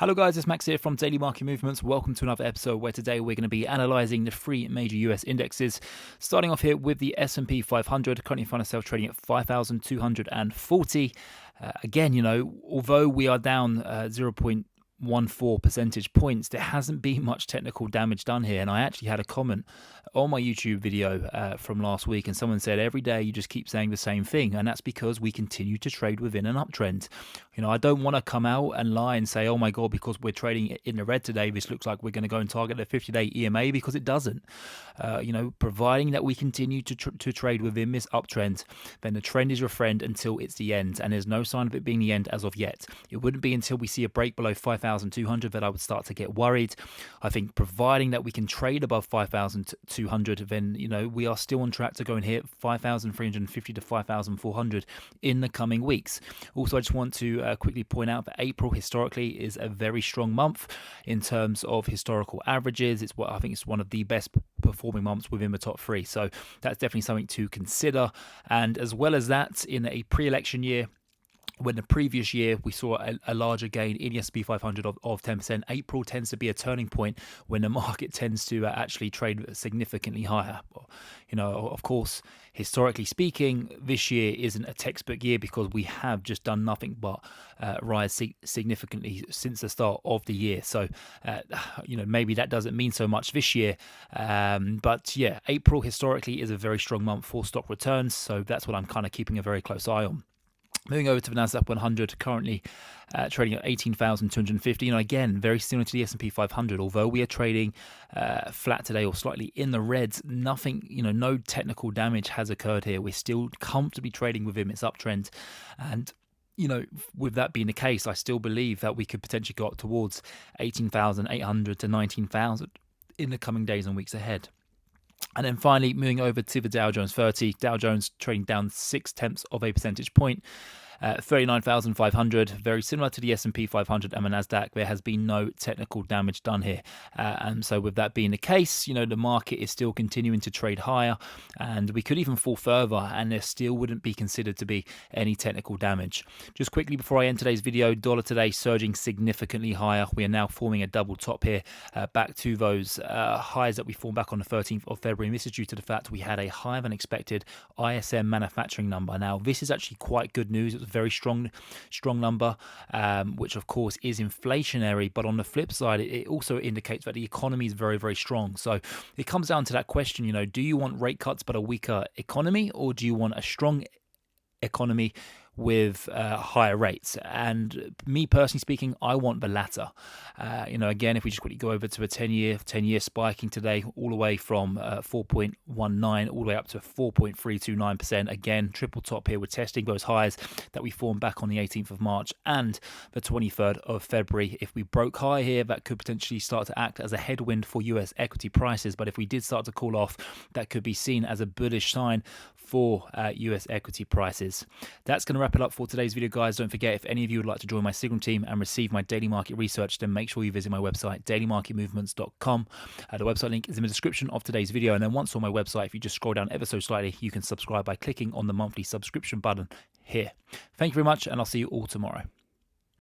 Hello guys, it's Max here from Daily Market Movements. Welcome to another episode where today we're going to be analysing the three major US indexes. Starting off here with the S&P 500, currently find ourselves trading at 5,240. Again, although we are down 0.14 percentage points, there hasn't been much technical damage done here. And I actually had a comment on my YouTube video from last week, and someone said every day you just keep saying the same thing, and that's because we continue to trade within an uptrend. I don't want to come out and lie and say, oh my god, because we're trading in the red today, this looks like we're going to go and target the 50-day EMA, because it doesn't. Providing that we continue to trade within this uptrend, then the trend is your friend until it's the end, and there's no sign of it being the end as of yet. It wouldn't be until we see a break below 5,200 that I would start to get worried. I think providing that we can trade above 5,200, then we are still on track to go and hit 5,350 to 5,400 in the coming weeks. Also, I just want to quickly point out that April historically is a very strong month in terms of historical averages. I think it's one of the best performing months within the top three, so that's definitely something to consider. And as well as that, in a pre-election year, when the previous year we saw a larger gain in the S&P 500 of 10%, April tends to be a turning point when the market tends to actually trade significantly higher. Of course, historically speaking, this year isn't a textbook year because we have just done nothing but rise significantly since the start of the year. So, maybe that doesn't mean so much this year. But yeah, April historically is a very strong month for stock returns. So that's what I'm kind of keeping a very close eye on. Moving over to the Nasdaq100, currently trading at 18,250. Again, very similar to the S&P 500. Although we are trading flat today or slightly in the reds, nothing, no technical damage has occurred here. We're still comfortably trading within its uptrend. And with that being the case, I still believe that we could potentially go up towards 18,800 to 19,000 in the coming days and weeks ahead. And then finally, moving over to the DowJones30, Dow Jones trading down 0.6 of a percentage point. 39,500, very similar to the S&P 500 and the Nasdaq. There has been no technical damage done here. And so with that being the case, the market is still continuing to trade higher, and we could even fall further and there still wouldn't be considered to be any technical damage. Just quickly before I end today's video, dollar today surging significantly higher. We are now forming a double top here, back to those highs that we formed back on the 13th of February. And this is due to the fact we had a higher than expected ISM manufacturing number. Now, this is actually quite good news. It was a very strong number, which of course is inflationary, but on the flip side, it also indicates that the economy is very, very strong. So it comes down to that question, do you want rate cuts but a weaker economy, or do you want a strong economy with higher rates? And me personally speaking, I want the latter. Again, if we just quickly go over to a 10-year spiking today, all the way from 4.19 all the way up to 4.329%. Again, triple top here. We're testing those highs that we formed back on the 18th of March and the 23rd of February. If we broke high here, that could potentially start to act as a headwind for US equity prices. But if we did start to cool off, that could be seen as a bullish sign for US equity prices. That's going to wrap it up for today's video, guys. Don't forget, if any of you would like to join my Signal team and receive my daily market research, then make sure you visit my website, dailymarketmovements.com. The website link is in the description of today's video. And then once on my website, if you just scroll down ever so slightly, you can subscribe by clicking on the monthly subscription button here. Thank you very much, and I'll see you all tomorrow.